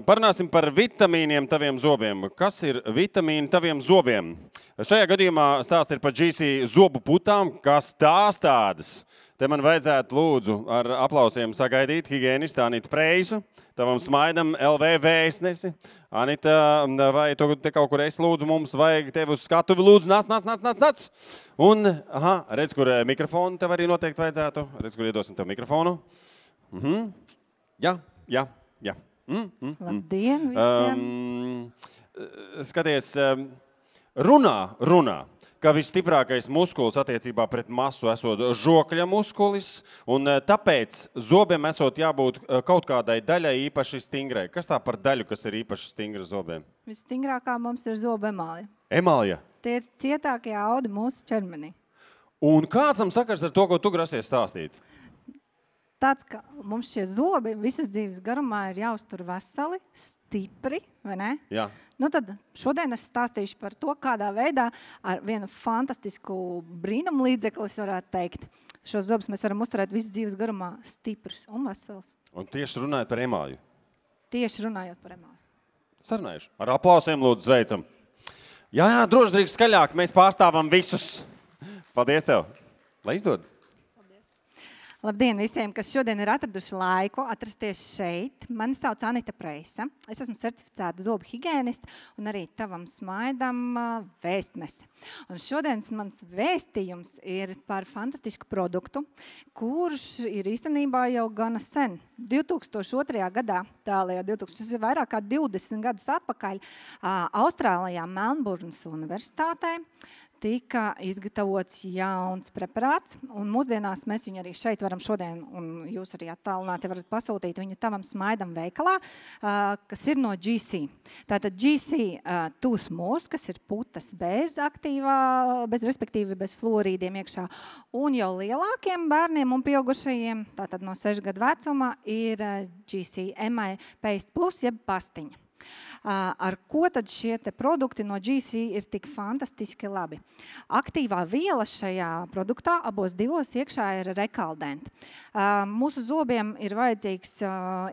Parunāsim par vitamīniem taviem zobiem. Kas ir vitamīni taviem zobiem? Šajā gadījumā stāsts ir par GC zobu putām. Kas tās tādas? Te man vajadzētu lūdzu ar aplausiem sagaidīt higienistu Anitu Preisu, tavam smaidam LV vēstnesi. Anita, vai tu te kaut kur esi lūdzu, mums vajag tevi uz skatuvi, lūdzu, nāc. Un, redz, kur mikrofonu tev arī noteikti vajadzētu. Redz, kur iedosim tev mikrofonu. Jā. Labdien visiem! Skaties, runā, ka visstiprākais muskulis attiecībā pret masu esot žokļa muskulis, un tāpēc zobiem esot jābūt kaut kādai daļai īpaši stingrai. Kas tā par daļu, kas ir īpaši stingra zobiem? Visstingrākā mums ir zobu emalja. Emalja? Tie ir cietākie audi mūsu ķermenī. Un kāds tam sakars ar to, ko tu grasies stāstīt? Tāds, ka mums šie zobi visas dzīves garumā ir jāuztur veseli, stipri, vai ne? Jā. Nu tad šodien es stāstīšu par to, kādā veidā ar vienu fantastisku brīnumu līdzekli, es varētu teikt, šos zobus mēs varam uzturēt visas dzīves garumā stiprus un vesels. Un tieši runājot par emalju? Tieši runājot par emalju. Sarunājuši. Ar aplausiem lūdzu sveicam. Jā, droši drīkst skaļāk, mēs pārstāvam visus. Paldies tev. Lai izdodas. Labdien visiem, kas šodien ir atraduši laiku atrasties šeit. Mani sauc Anita Preisa. Es esmu certificēta zobu higieniste un arī tavam smaidam vēstnese. Un šodienas mans vēstījums ir par fantastisku produktu, kurš ir īstenībā jau gana sen. 2002. gadā, tālajā 2000, vairāk kā 20 gadus atpakaļ, Austrālijā Melnburnas universitātē tika izgatavots jauns preparāts, un mūsdienās mēs viņu arī šeit varam šodien, un jūs arī attālināti varat pasūtīt viņu tavam smaidam veikalā, kas ir no GC. Tātad GC Tooth Mousse, kas ir putas bez respektīvi bez fluorīdiem iekšā, un jau lielākiem bērniem un pieaugušajiem, tātad no 6 gadu vecuma, ir GC MI Paste Plus, jeb pastiņa. Ar ko tad šie te produkti no GC ir tik fantastiski labi? Aktīvā viela šajā produktā abos divos iekšā ir rekaldenta. Mūsu zobiem ir vajadzīgs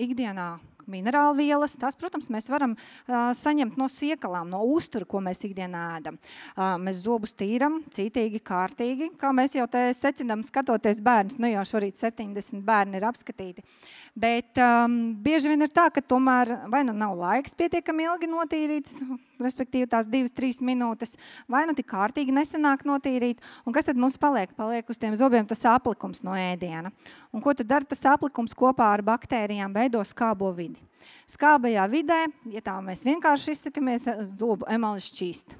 ikdienā minerālu vielas. Tās, protams, mēs varam saņemt no siekalām, no uztura, ko mēs ikdienā ēdam. Mēs zobus tīram, cītīgi, kārtīgi, kā mēs jau te secinām, skatoties bērnus. Nu jau šorīt 70 bērni ir apskatīti. Bet bieži vien ir tā, ka tomēr vai nu nav laiks pietiekami ilgi notīrīts, respektīvi tās 2-3 minūtes, vai nu tik kārtīgi nesanāk notīrīt. Un kas tad mums paliek? Paliek uz tiem zobiem tas aplikums no ēdiena. Un ko tad dara tas aplikums kopā ar baktērijām? Veido skābo vidi. Skābajā vidē, ja tā mēs vienkārši izsakamies, zobu emaļs šķīst.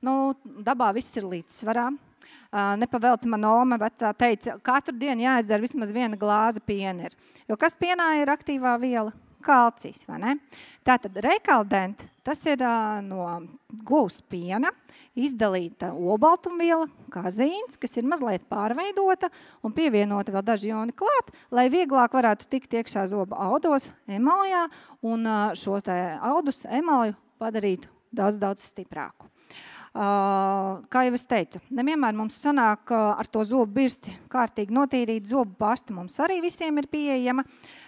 Nu, dabā viss ir līdzsvarā. Nepavelti man oma vecā teica, katru dienu jāizdzer vismaz 1 glāze piena ir. Jo kas pienā ir aktīvā viela? Kalcijs, vai ne? Tātad rekaldent, tas ir no govs piena izdalīta olbaltumviela, kazīns, kas ir mazliet pārveidota un pievienota vēl daži joni klāt, lai vieglāk varētu tikt iekšā zoba audos, emaljā un šo te audus emalju padarītu daudz stiprāku. Kā jau es teicu, nevienmēr mums sanāk ar to zobu birsti kārtīgi notīrīt, zobu pasta mums arī visiem ir pieejama,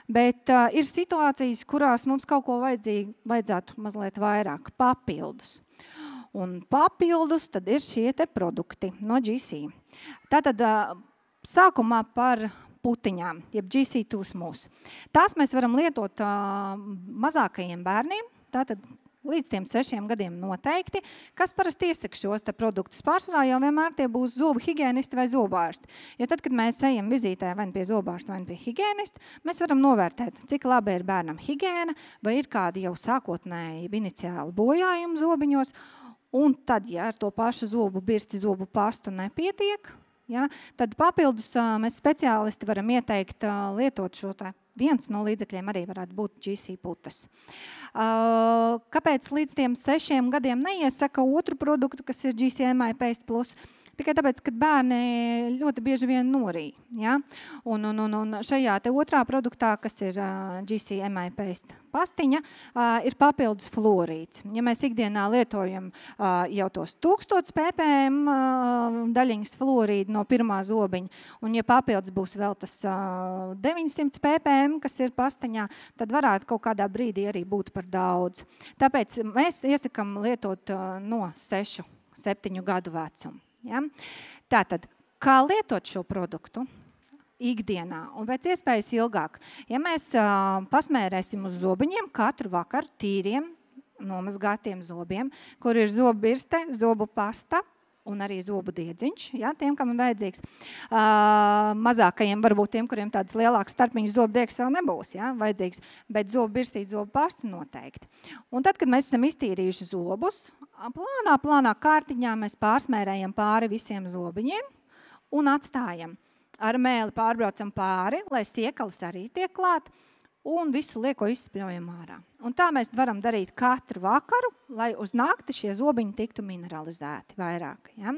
bet ir situācijas, kurās mums kaut ko vajadzētu mazliet vairāk, papildus. Un papildus tad ir šie te produkti no GC. Tātad sākumā par putiņām, jeb GC Tooth Mousse. Tās mēs varam lietot mazākajiem bērniem, tātad līdz tiem 6 gadiem noteikti, kas parasti iesaka šos te produktus. Pārsvarā jau vienmēr tie būs zobu higienisti vai zobārsti. Jo tad, kad mēs ejam vizītē vai pie zobārsta vai pie higienista, mēs varam novērtēt, cik labi ir bērnam higiēna, vai ir kādi jau sākotnēji iniciāli bojājumi zobiņos. Un tad, ja ar to pašu zobu birsti, zobu pastu nepietiek, ja, tad papildus mēs speciālisti varam ieteikt lietot šo te. Viens no līdzekļiem arī varētu būt GC putas. Kāpēc līdz tiem 6 gadiem neiesaka otru produktu, kas ir GC MI Paste Plus? tikai tāpēc, ka bērni ļoti bieži vien norī. Ja? Un šajā te otrā produktā, kas ir GC-MI paste pastiņa, ir papildus fluorīds. Ja mēs ikdienā lietojam jau tos 1000 ppm daļiņas fluorīdu no pirmā zobiņa, un ja papildus būs vēl tas 900 ppm, kas ir pastiņā, tad varētu kaut kādā brīdī arī būt par daudz. Tāpēc mēs iesakam lietot no 6-7 gadu vecumu. Ja? Tātad, kā lietot šo produktu? Ikdienā un pēc iespējas ilgāk. Ja mēs pasmērēsim uz zobiņiem katru vakaru tīriem, nomazgātiem zobiem, kur ir zobbirste, zobu pasta un arī zobu diedziņš, ja, tiem, kam ir vajadzīgs. Mazākajiem, varbūt tiem, kuriem tādas lielākas starpiņas zobu diegs vēl nebūs, ja, vajadzīgs, bet zobu birstīt, zobu pasta noteikti. Un tad, kad mēs esam iztīrījuši zobus, plānā kārtiņā mēs pārsmērējam pāri visiem zobiņiem un atstājam. Ar mēli pārbraucam pāri, lai siekalis arī tiek klāt, un visu lieko izspļojam ārā. Un tā mēs varam darīt katru vakaru, lai uz nakti šie zobiņi tiktu mineralizēti vairāk. Ja?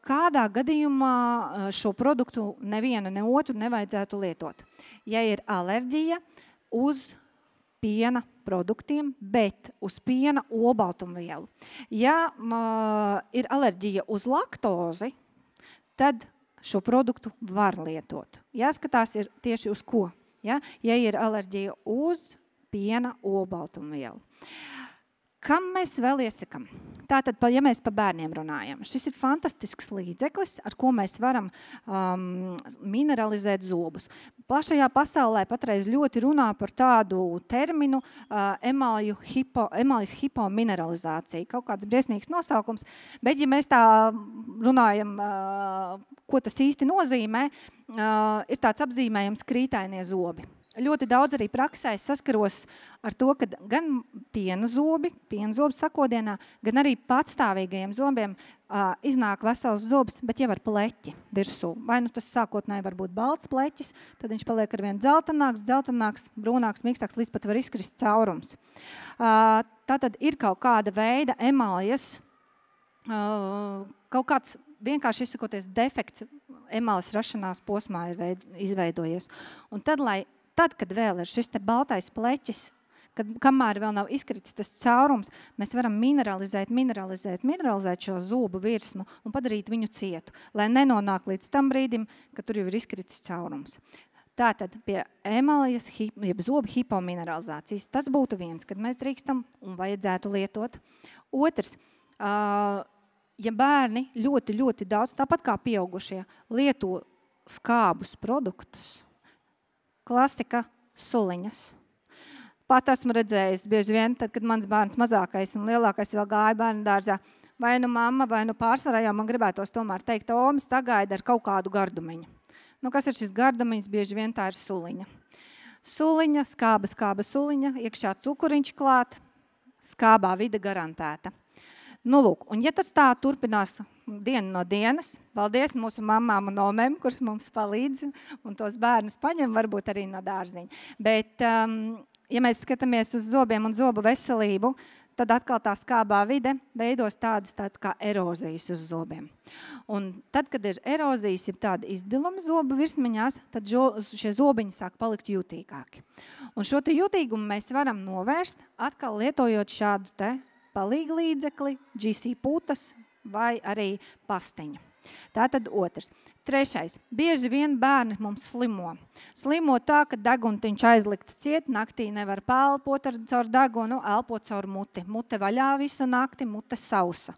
Kādā gadījumā šo produktu nevienu, ne otru nevajadzētu lietot? Ja ir alerģija uz piena produktiem, bet uz piena olbaltumvielu. Ja ir alerģija uz laktozi, tad šo produktu var lietot. Jāskatās ir tieši uz ko. Ja ir alerģija uz piena olbaltumvielu. Kam mēs vēl iesakam? Tātad, ja mēs pa bērniem runājam, šis ir fantastisks līdzeklis, ar ko mēs varam mineralizēt zobus. Plašajā pasaulē patreiz ļoti runā par tādu terminu emaļas hipomineralizācija. Kaut kāds briesmīgs nosaukums, bet ja mēs tā runājam, ko tas īsti nozīmē, ir tāds apzīmējums krītainie zobi. Ļoti daudz arī praksē saskaros ar to, ka gan piena zobi sakodienā, gan arī patstāvīgajiem zobiem iznāk vesels zobs, bet jau ar pleķi virsū. Vai nu tas sākotnēji var būt balts pleķis, tad viņš paliek arvien dzeltenāks, brūnāks, mīkstāks, līdz pat var izkrist caurums. Tātad ir kaut kāda veida emaļas, kaut kāds vienkārši izsakoties defekts emaļas rašanās posmā ir izveidojies. Un tad, kad vēl ir šis te baltais pleķis, kamēr vēl nav izkritis tas caurums, mēs varam mineralizēt šo zobu virsmu un padarīt viņu cietu, lai nenonāk līdz tam brīdim, kad tur jau ir izkritis caurums. Tātad pie emaļas, jeb zobu hipomineralizācijas, tas būtu viens, kad mēs drīkstam un vajadzētu lietot. Otrs, ja bērni ļoti, ļoti daudz, tāpat kā pieaugušie, lieto skābus produktus, klasika suliņas. Pat esmu redzējis bieži vien, tad, kad mans bērns mazākais un lielākais vēl gāja bērnu dārzā, vai nu mamma, vai nu pārsvarā, jau man gribētos tomēr teikt, Omas tagaida ar kaut kādu gardumiņu. Nu, kas ir šis gardumiņš? Bieži vien tā ir suliņa. Suliņa, skāba suliņa, iekšā cukuriņš klāt, skābā vide garantēta. Nu, lūk, un ja tas tā turpinās dienu no dienas, paldies mūsu mamām un omēm, kuras mums palīdz un tos bērnus paņem, varbūt arī no dārziņa. Bet, ja mēs skatāmies uz zobiem un zobu veselību, tad atkal tā skābā vide veidos tādas kā erozijas uz zobiem. Un tad, kad ir erozijas, ir tāda izdiluma zobu virsmiņās, tad šie zobiņi sāk palikt jūtīgāki. Un šo te jūtīgumu mēs varam novērst, atkal lietojot šādu te palīgu līdzekli, GC putas vai arī pastiņu. Tātad otrs. Trešais. Bieži vien bērni mums slimo. Slimo tā, ka deguntiņš aizlikts ciet, naktī nevar pelpot caur degunu, elpot caur muti. Mute vaļā visu nakti, mute sausa.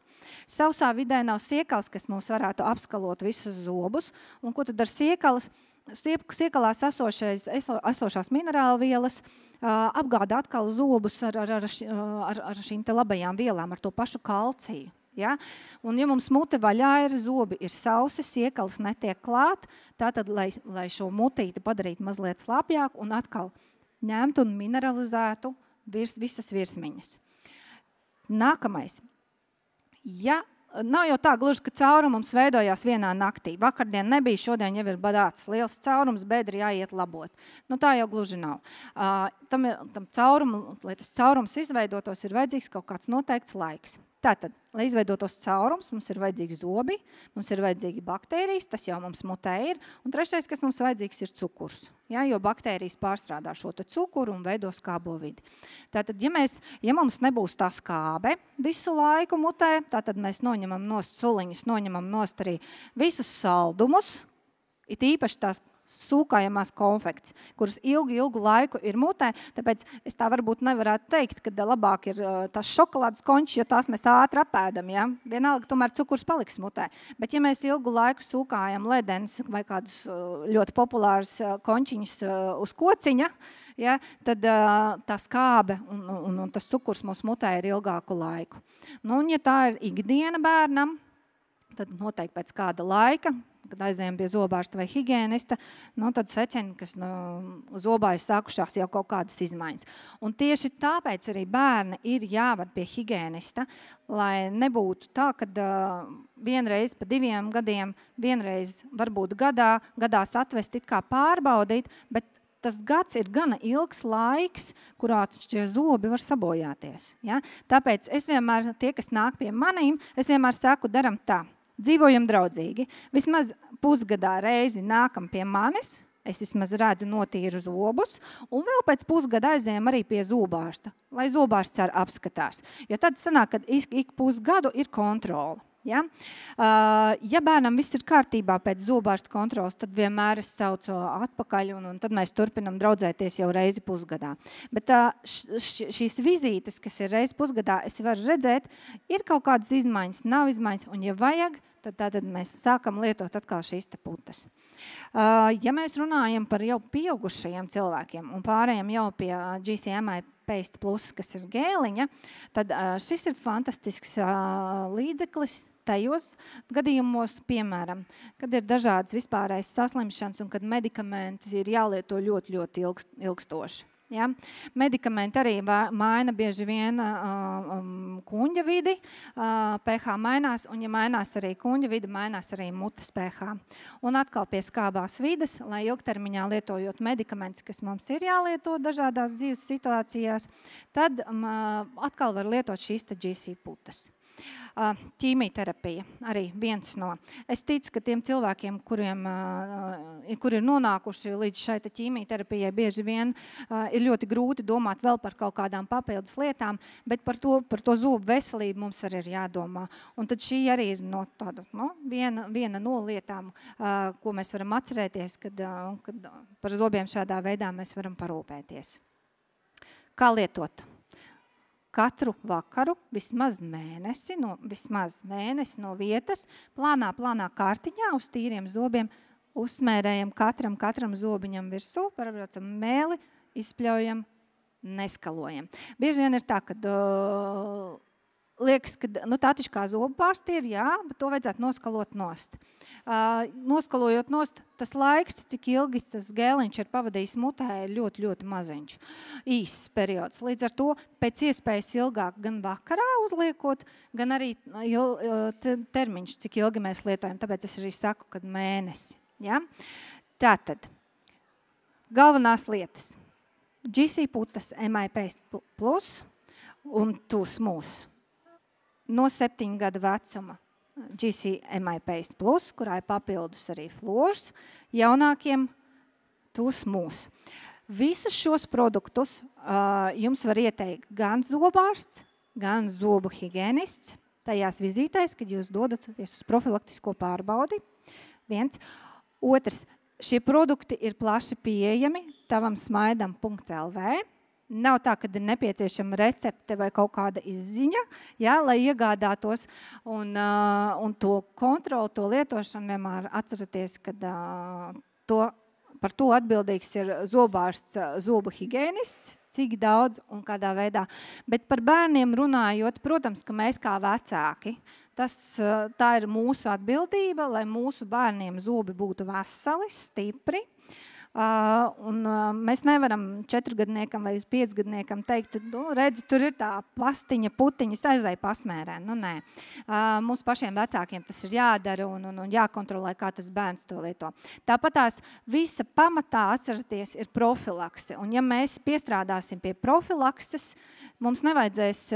Sausā vidē nav siekals, kas mums varētu apskalot visus zobus. Un ko tad ar siekalas? Siekalās esošās minerālvielas apgāda atkal zobus ar šīm te labajām vielām, ar to pašu kalciju. Ja? Un ja mums mute vaļā ir, zobi ir sausi, siekals netiek klāt, tātad, lai šo mutīti padarītu mazliet slapjāk un atkal ņemtu un mineralizētu visas virsmiņas. Nākamais. Ja nav jau tā gluži, ka caurums veidojās vienā naktī. Vakardien nebija, šodien jau ir badāts liels caurums, bedri jāiet labot. Nu tā jau gluži nav. Lai tas caurums izveidotos, ir vajadzīgs kaut kāds noteikts laiks. Tātad, lai izveidotos caurums, mums ir vajadzīgi zobi, mums ir vajadzīgi baktērijas, tas jau mums mutē ir, un trešais, kas mums vajadzīgs, ir cukurs. Ja, jo baktērijas pārstrādā šo te cukuru un veido skābo vidi. Tātad, ja mums nebūs tā skābe visu laiku mutē, tātad mēs noņemam nost suliņus, noņemam nost arī visus saldumus, it īpaši tās sūkājamās konfekts, kuras ilgu laiku ir mutē, tāpēc es tā varbūt nevarētu teikt, ka labāk ir tās šokolādes končas, jo tās mēs ātri apēdam, ja? Vienalga, tomēr cukurs paliks mutē. Bet ja mēs ilgu laiku sūkājam ledenes vai kādus ļoti populārus končiņus uz kociņa, ja? Tad tā skābe un tas cukurs mums mutē ir ilgāku laiku. Nu, un ja tā ir ikdiena bērnam, tad noteikti pēc kāda laika, kad aizējam pie zobārsta vai higienista, nu, tad secina, ka zobā ir sākušās jau kaut kādas izmaiņas. Un tieši tāpēc arī bērni ir jāved pie higienista, lai nebūtu tā, ka vienreiz pa 2 gadiem, vienreiz varbūt gadās atvest it kā pārbaudīt, bet tas gads ir gana ilgs laiks, kurā šie zobi var sabojāties. Ja? Tāpēc es vienmēr, tie, kas nāk pie manīm, es vienmēr saku, daram tā. Dzīvojam draudzīgi. Vismaz pusgadā reizi nākam pie manis, es vismaz redzu notīru zobus, un vēl pēc pusgada aizējam arī pie zobārsta, lai zobārsts arī apskatās. Jo tad sanāk, ka ik pusgadu ir kontrole. Ja? Ja bērnam viss ir kārtībā pēc zobārsta kontrolas, tad vienmēr es saucu atpakaļ, un tad mēs turpinam draudzēties jau reizi pusgadā. Bet šīs vizītes, kas ir reizi pusgadā, es varu redzēt, ir kaut kādas izmaiņas, nav izmaiņas, un ja vajag, tad mēs sākam lietot atkal šīs te putas. Ja mēs runājam par jau pieaugušajiem cilvēkiem un pārējiem jau pie GCMI Paste Plus, kas ir gēliņa, tad šis ir fantastisks līdzeklis tajos gadījumos, piemēram, kad ir dažādas vispārējas saslimšanas un kad medikamenti ir jālieto ļoti ilgstoši. Ja? Medikamenti arī maina bieži vien kuņģa vidi, pH mainās, un ja mainās arī kuņģa vidi, mainās arī mutes pH. Un atkal pie skābās vides, lai ilgtermiņā lietojot medikamentus, kas mums ir jālieto dažādās dzīves situācijās, tad atkal var lietot šīs GC putas. Ķīmijterapija arī viens no. Es ticu, ka tiem cilvēkiem, kuri ir nonākuši līdz šai ķīmijterapijai, bieži vien ir ļoti grūti domāt vēl par kaut kādām papildus lietām, bet par to zobu veselību mums arī ir jādomā. Un tad šī arī ir no tāda, viena no lietām, ko mēs varam atcerēties, kad par zobiem šādā veidā mēs varam parūpēties. Kā lietot? Katru vakaru vismaz mēnesi no vietas, plānā kārtiņā uz tīriem zobiem, uzsmērējam katram zobiņam virsū, parbraucam mēli, izpļaujam, neskalojam. Bieži vien ir tā, ka liekas, ka tā taču kā zobu pārsti ir, jā, bet to vajadzētu noskalot nost. Noskalojot nost, tas laiks, cik ilgi tas gēliņš ir pavadījis mutē, ir ļoti maziņš, īsts periods. Līdz ar to pēc iespējas ilgāk gan vakarā uzliekot, gan arī termiņš, cik ilgi mēs lietojam. Tāpēc es arī saku, kad mēnesi. Ja? Tātad, galvenās lietas. GC putas MI Paste Plus un Tooth Mousse. No 7 gadu vecuma GC MI Paste Plus, kurā ir papildus arī fluors, jaunākiem Tooth Mousse. Visus šos produktus jums var ieteikt gan zobārsts, gan zobu higienists tajās vizītēs, kad jūs dodaties uz profilaktisko pārbaudi. Viens. Otrs, šie produkti ir plaši pieejami tavam smaidam.lv. Nav tā, ka ir nepieciešama recepte vai kaut kāda izziņa, ja, lai iegādātos un to kontroli, to lietošanu vienmēr atceraties, ka par to atbildīgs ir zobārsts, zobu higienists, cik daudz un kādā veidā. Bet par bērniem runājot, protams, ka mēs kā vecāki, tā ir mūsu atbildība, lai mūsu bērniem zobi būtu veseli, stipri. Un mēs nevaram 4-gadniekam vai 5-gadniekam teikt, redzi, tur ir tā pastiņa, putiņas, aizēj pasmērē. Nē. Mums pašiem vecākiem tas ir jādara un jākontrolē, kā tas bērns to lieto. Tāpat tās visa pamatā atceraties ir profilakse. Un ja mēs piestrādāsim pie profilakses, mums nevajadzēs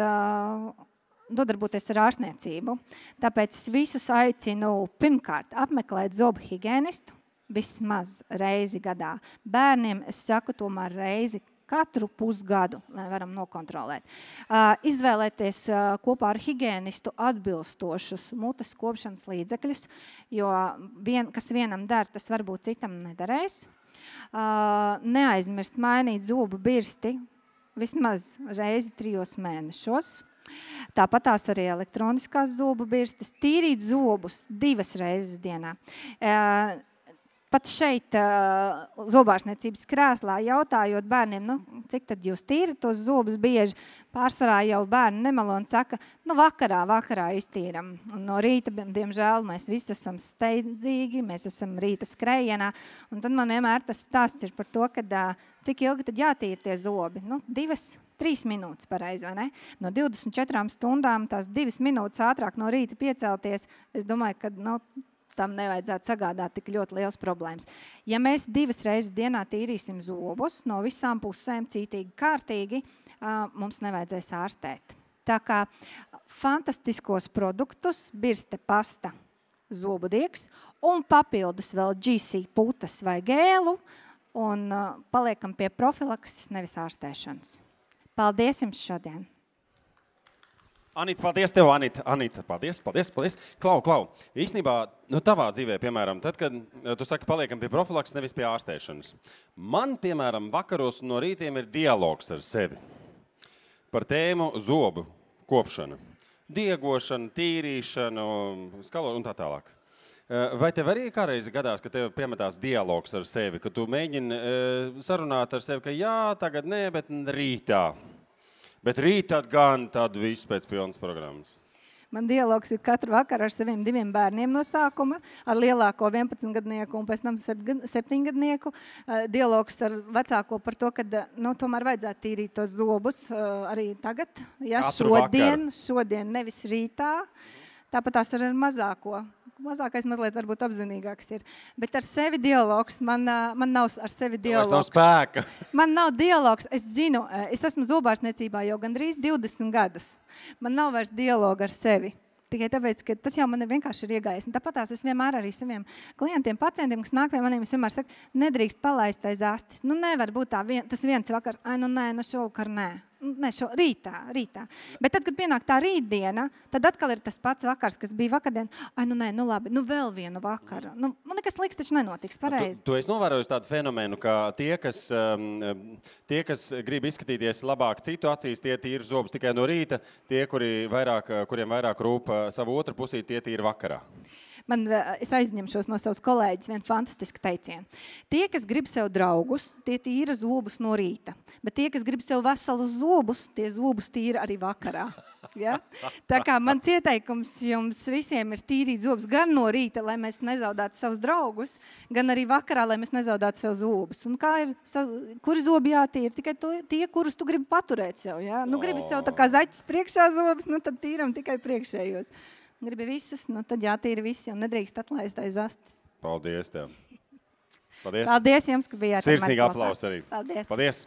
nodarboties ar ārstniecību. Tāpēc es visus aicinu pirmkārt apmeklēt zobu higēnistu vismaz reizi gadā. Bērniem es saku tomēr reizi katru pusgadu, lai varam nokontrolēt. Izvēlēties kopā ar higēnistu atbilstošus mutes kopšanas līdzekļus, jo kas vienam der, tas varbūt citam nederēs. Neaizmirst mainīt zobu birsti vismaz reizi 3 mēnešos. Tāpat tās arī elektroniskās zobu birstes. Tīrīt zobus 2 reizes dienā. Pat šeit zobārstniecības krēslā jautājot bērniem, cik tad jūs tīrat tos zobus bieži, pārsvarā jau bērni nemelo un saka, vakarā iztīram. Un no rīta, diemžēl, mēs visi esam steidzīgi, mēs esam rīta skrejienā. Un tad man vienmēr tas stāsts ir par to, ka cik ilgi tad jātīra tie zobi? 2-3 minūtes pareizi, vai ne? No 24 stundām tās 2 minūtes ātrāk no rīta piecelties, es domāju, ka tam nevajadzētu sagādāt tik ļoti liels problēmas. Ja mēs 2 reizes dienā tīrīsim zobus no visām pusēm cītīgi, kārtīgi, mums nevajadzēs ārstēt. Tā kā fantastiskos produktus, birste, pasta, zobu diegs un papildus vēl GC putas vai gēlu un paliekam pie profilakses, nevis ārstēšanas. Paldies jums šodien! Anita, paldies tev, Anita, paldies. Klau. Īstenībā, tavā dzīvē, piemēram, tad, kad tu saki, paliekam pie profilakses, nevis pie ārstēšanas. Man, piemēram, vakaros no rītiem ir dialogs ar sevi par tēmu zobu kopšana, diegošana, tīrīšana, skalot un tā tālāk. Vai tev arī kādreiz gadās, ka tev piemetās dialogs ar sevi, ka tu mēģini sarunāt ar sevi, ka jā, tagad nē, bet rītā. Bet rītā gan tad viss pēc pilnas programmas. Man dialogs ir katru vakaru ar saviem 2 bērniem no sākuma, ar lielāko 11-gadnieku un pēc tam 7-gadnieku. Dialogs ar vecāko par to, ka tomēr vajadzētu tīrīt tos zobus arī tagad. Ja, šodien nevis rītā. Tāpat tās ar mazāko. Mazākais mazliet varbūt apzinīgāks ir. Bet ar sevi dialogs, man nav ar sevi dialogs. Nav spēka. Man nav dialogs. Es zinu, es esmu zobārstniecībā jau gandrīz 20 gadus. Man nav vairs dialoga ar sevi. Tikai tāpēc, ka tas jau man vienkārši ir iegājis. Un tāpat tās es vienmēr arī saviem klientiem, pacientiem, kas nāk pie maniem, es vienmēr saku, nedrīkst palaist aiz astis. Nevar būt tas viens vakars, šovakar nē. Rītā. Bet tad, kad pienāk tā rītdiena, tad atkal ir tas pats vakars, kas bija vakardien. Labi, vēl vienu vakaru. Nekas slikts taču nenotiks, pareizi. Tu esi novērojis tādu fenomenu, ka tie, kas grib izskatīties labāk citu acīs, tie tīra zobus tikai no rīta, tie, kuriem vairāk rūp savu otru pusī, tie tīra vakarā. Es aizņemšos no savas kolēģis vienu fantastisku teicienu. Tie, kas grib sev draugus, tie tīra zobus no rīta. Bet tie, kas grib sev veselus zobus, tie zobus tīra arī vakarā. Ja? Tā kā mans ieteikums jums visiem ir tīrīt zobus gan no rīta, lai mēs nezaudātu savus draugus, gan arī vakarā, lai mēs nezaudātu sev zobus. Un kā ir, kuri zobi jātīra? Tikai tie, kurus tu gribi paturēt sev. Ja? Gribi sev tā kā zaķis priekšā zobus, tad tīram tikai priekšējos. Gribi visus, tad jātīra visi un nedrīkst atlaist aiz astis. Paldies tev. Paldies jums, ka bijāt ar mani kopā. Sirsnīgi aplausi arī. Paldies. Paldies.